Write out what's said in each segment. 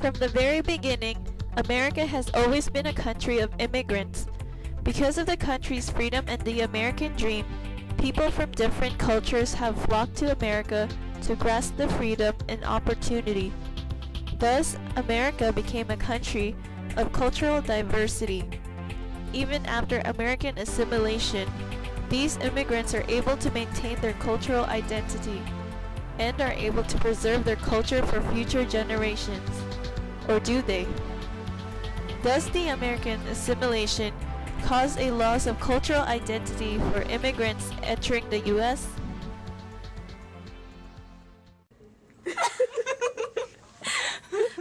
From the very beginning, America has always been a country of immigrants. Because of the country's freedom and the American dream, people from different cultures have flocked to America to grasp the freedom and opportunity. Thus, America became a country of cultural diversity. Even after American assimilation, these immigrants are able to maintain their cultural identity and are able to preserve their culture for future generations. Or do they? Does the American assimilation cause a loss of cultural identity for immigrants entering the U.S.?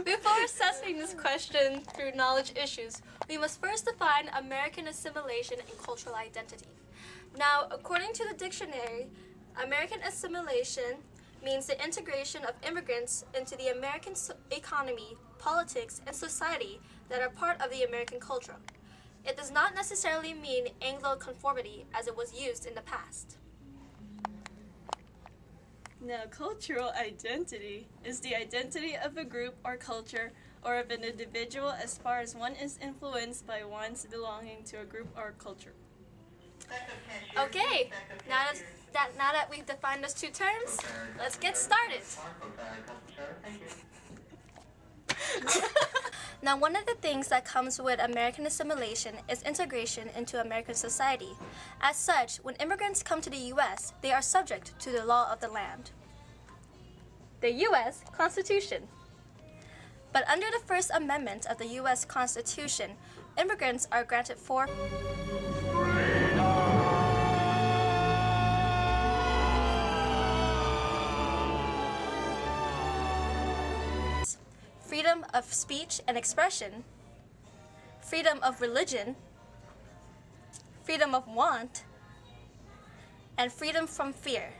Before assessing this question through knowledge issues, we must first define American assimilation and cultural identity. Now, according to the dictionary, American assimilation means the integration of immigrants into the American economy, politics, and society that are part of the American culture. It does not necessarily mean Anglo-conformity as it was used in the past. Now, cultural identity is the identity of a group or culture or of an individual as far as one is influenced by one's belonging to a group or culture. Okay, now that we've defined those two terms, let's get started. Now, one of the things that comes with American assimilation is integration into American society. As such, when immigrants come to the U.S., they are subject to the law of the land, the U.S. Constitution. But under the First Amendment of the U.S. Constitution, immigrants are granted four freedom of speech and expression, freedom of religion, freedom of want, and freedom from fear.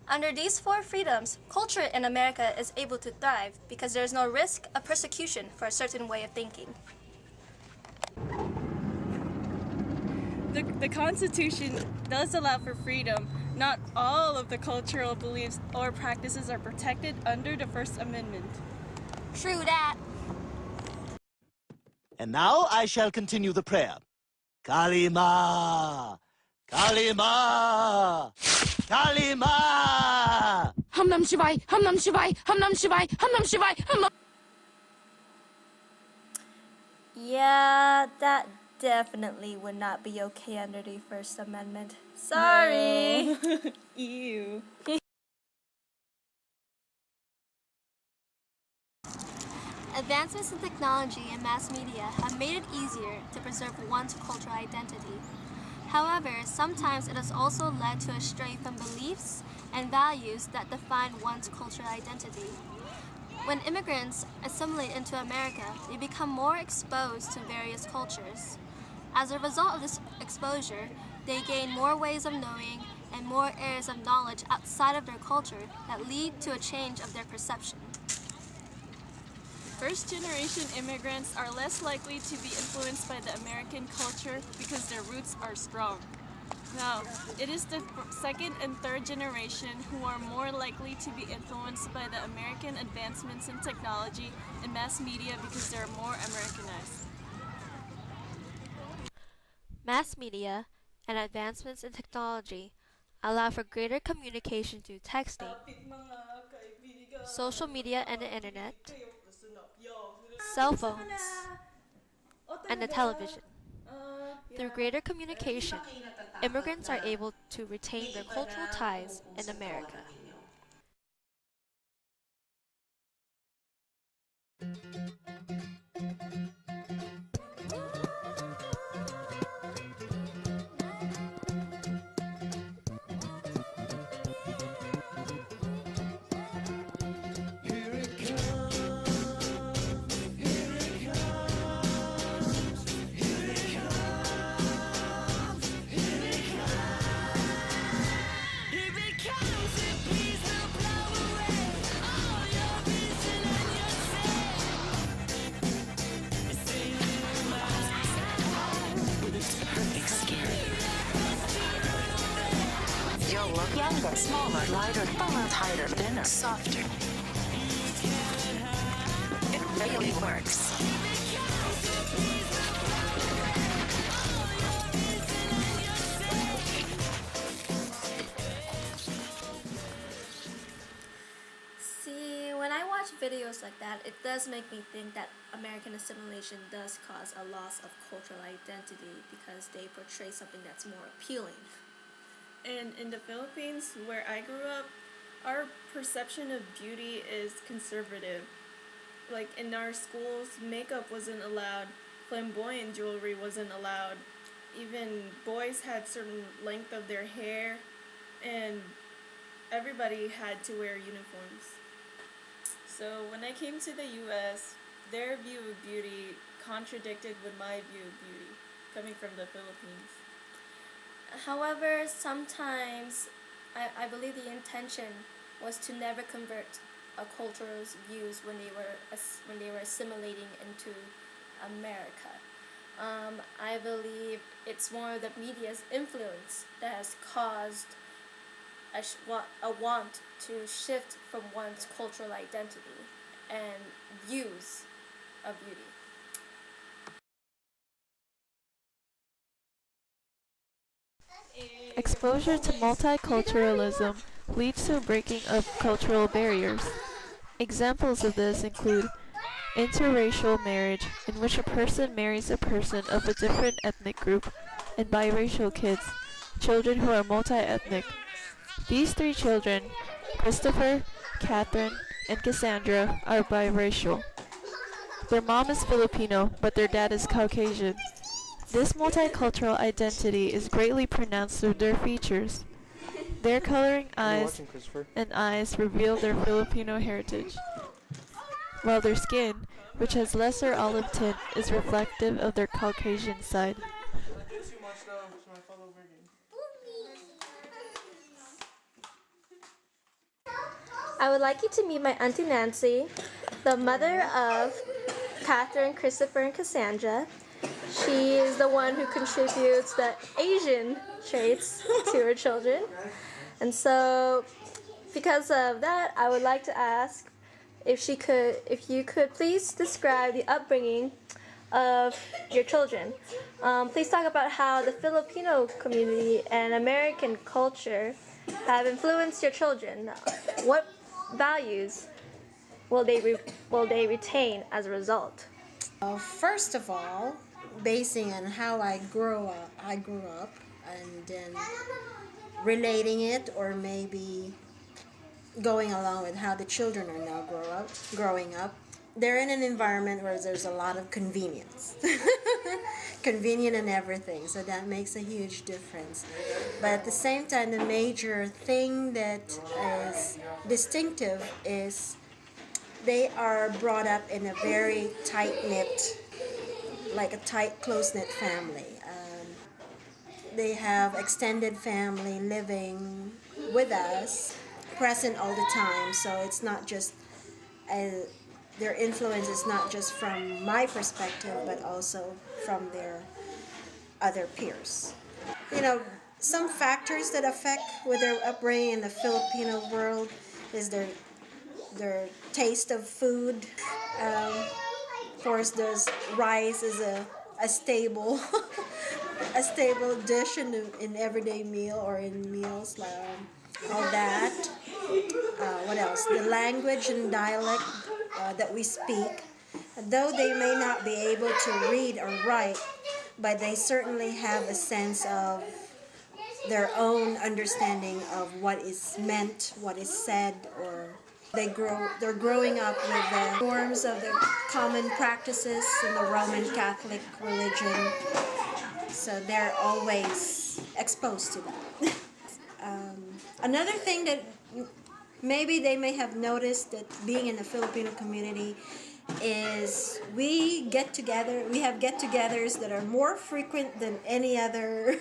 Under these four freedoms, culture in America is able to thrive because there is no risk of persecution for a certain way of thinking. The Constitution does allow for freedom. Not all of the cultural beliefs or practices are protected under the First Amendment. True that. And now I shall continue the prayer. Kalima! Kalima! Kalima! Hum Nam Shivai, Hum Nam Shivai, Hum Nam Shivai, Hum Nam Shivai, Hum Nam. Yeah, that definitely would not be okay under the First Amendment. Sorry. No. Ew. Advancements in technology and mass media have made it easier to preserve one's cultural identity. However, sometimes it has also led to a stray from beliefs and values that define one's cultural identity. When immigrants assimilate into America, they become more exposed to various cultures. As a result of this exposure, they gain more ways of knowing and more areas of knowledge outside of their culture that lead to a change of their perception. First-generation immigrants are less likely to be influenced by the American culture because their roots are strong. Now, it is the second and third generation who are more likely to be influenced by the American advancements in technology and mass media because they are more Americanized. Mass media and advancements in technology allow for greater communication through texting, social media and the internet, cell phones, and the television. Through greater communication, immigrants are able to retain their cultural ties in America. Younger, smaller, lighter, thinner, tighter, thinner, softer. really works. See, when I watch videos like that, it does make me think that American assimilation does cause a loss of cultural identity because they portray something that's more appealing. And in the Philippines, where I grew up, our perception of beauty is conservative. Like in our schools, makeup wasn't allowed, flamboyant jewelry wasn't allowed. Even boys had certain length of their hair, and everybody had to wear uniforms. So when I came to the US, their view of beauty contradicted with my view of beauty, coming from the Philippines. However, sometimes I believe the intention was to never convert a culture's views when they were assimilating into America. I believe it's more of the media's influence that has caused a want to shift from one's cultural identity and views of beauty. Exposure to multiculturalism leads to a breaking of cultural barriers. Examples of this include interracial marriage, in which a person marries a person of a different ethnic group, and biracial kids, children who are multi-ethnic. These three children, Christopher, Catherine, and Cassandra, are biracial. Their mom is Filipino, but their dad is Caucasian. This multicultural identity is greatly pronounced through their features. Their coloring eyes and eyes reveal their Filipino heritage, while their skin, which has lesser olive tint, is reflective of their Caucasian side. I would like you to meet my Auntie Nancy, the mother of Catherine, Christopher, and Cassandra. She is the one who contributes the Asian traits to her children. And so, because of that, I would like to ask if you could please describe the upbringing of your children. Please talk about how the Filipino community and American culture have influenced your children. What values will they retain as a result? First of all, basing on how I grew up, and then relating it, or maybe going along with how the children are now growing up. They're in an environment where there's a lot of convenience. Convenient in everything, so that makes a huge difference. But at the same time, the major thing that is distinctive is they are brought up in a very tight-knit, like a tight, close-knit family. They have extended family living with us, present all the time, so it's not just their influence is not just from my perspective, but also from their other peers. You know, some factors that affect with their upbringing in the Filipino world is their taste of food. Of course, there's rice is a stable a stable dish in everyday meal or in meals, like all that. What else? The language and dialect that we speak, though they may not be able to read or write, but they certainly have a sense of their own understanding of what is meant, what is said, or they're growing up with the norms of the common practices in the Roman Catholic religion, so they're always exposed to that. Another thing that maybe they may have noticed that being in the Filipino community is we have get-togethers that are more frequent than any other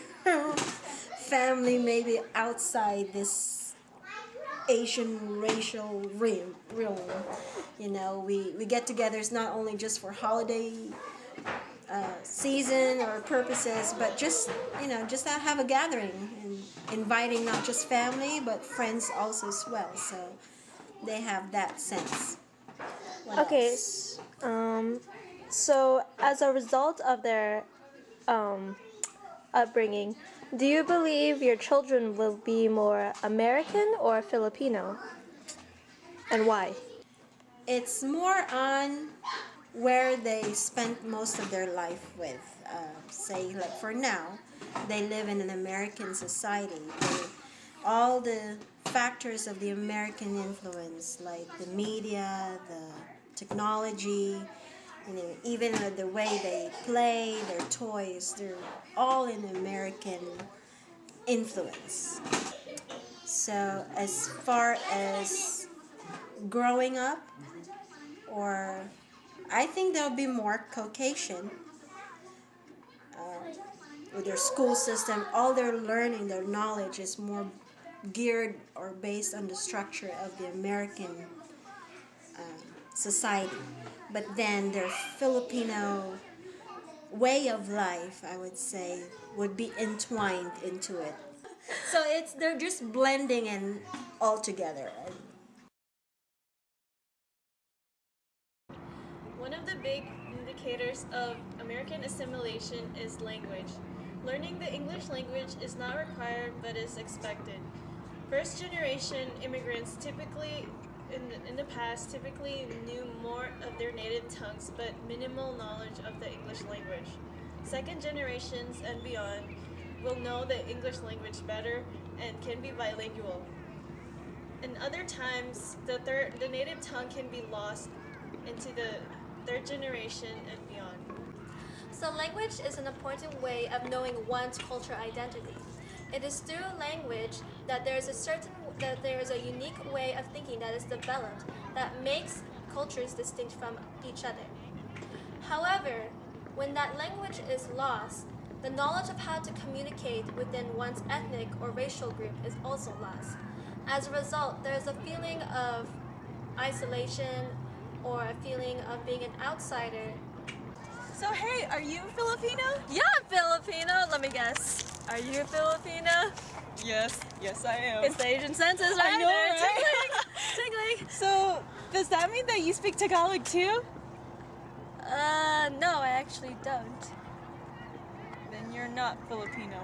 family maybe outside this Asian racial realm. You know, we get-togethers not only just for holiday season or purposes, but just to have a gathering and inviting not just family but friends also as well. So they have that sense. What Okay, else? Um, so, as a result of their upbringing, do you believe your children will be more American or Filipino? And why? It's more on where they spent most of their life with. Say, like for now, they live in an American society. All the factors of the American influence, like the media, the technology, even the way they play, their toys, they're all in American influence. So, as far as growing up, or I think they'll be more Caucasian with their school system. All their learning, their knowledge is more geared or based on the structure of the American society. But then their Filipino way of life, I would say, would be entwined into it. So they're just blending in all together. One of the big indicators of American assimilation is language. Learning the English language is not required but is expected. First generation immigrants typically in the past typically knew more of their native tongues but minimal knowledge of the English language. Second generations and beyond will know the English language better and can be bilingual. In other times, the native tongue can be lost into the third generation and beyond. So language is an important way of knowing one's cultural identity. It is through language that there is a unique way of thinking that is developed that makes cultures distinct from each other. However, when that language is lost, the knowledge of how to communicate within one's ethnic or racial group is also lost. As a result, there is a feeling of isolation or a feeling of being an outsider. So hey, are you Filipino? Yeah, I'm Filipino. Let me guess. Are you Filipino? Yes, I am. It's the Asian census right I know, there. right? Tingling. So, does that mean that you speak Tagalog too? No, I actually don't. Then you're not Filipino.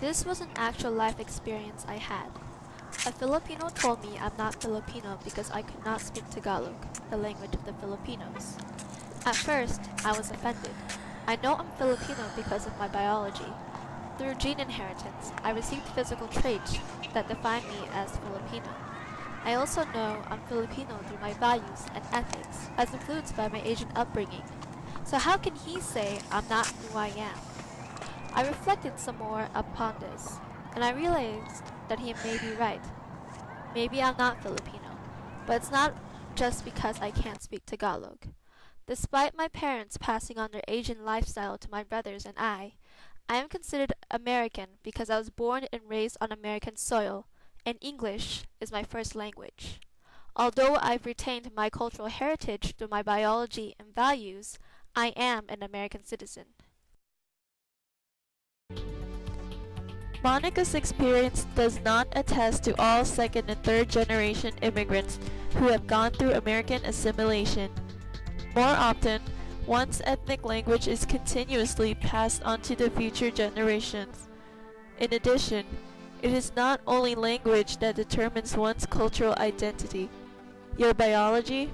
This was an actual life experience I had. A Filipino told me I'm not Filipino because I could not speak Tagalog, the language of the Filipinos. At first, I was offended. I know I'm Filipino because of my biology. Through gene inheritance, I received physical traits that define me as Filipino. I also know I'm Filipino through my values and ethics, as influenced by my Asian upbringing. So how can he say I'm not who I am? I reflected some more upon this, and I realized that he may be right. Maybe I'm not Filipino, but it's not just because I can't speak Tagalog. Despite my parents passing on their Asian lifestyle to my brothers and I am considered American because I was born and raised on American soil, and English is my first language. Although I've retained my cultural heritage through my biology and values, I am an American citizen. Monica's experience does not attest to all second and third generation immigrants who have gone through American assimilation. More often, one's ethnic language is continuously passed on to the future generations. In addition, it is not only language that determines one's cultural identity. Your biology,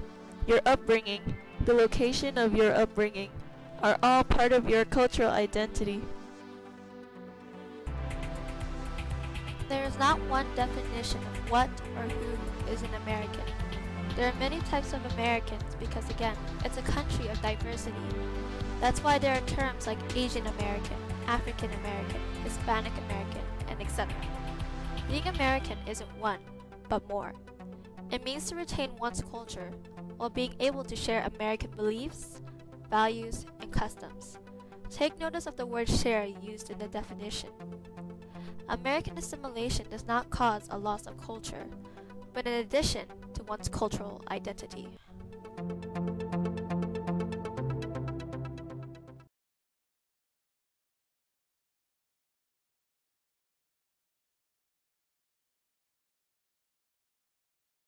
your upbringing, the location of your upbringing are all part of your cultural identity. There is not one definition of what or who is an American. There are many types of Americans because, again, it's a country of diversity. That's why there are terms like Asian American, African American, Hispanic American, and etc. Being American isn't one, but more. It means to retain one's culture while being able to share American beliefs, values, and customs. Take notice of the word share used in the definition. American assimilation does not cause a loss of culture, but an addition to one's cultural identity.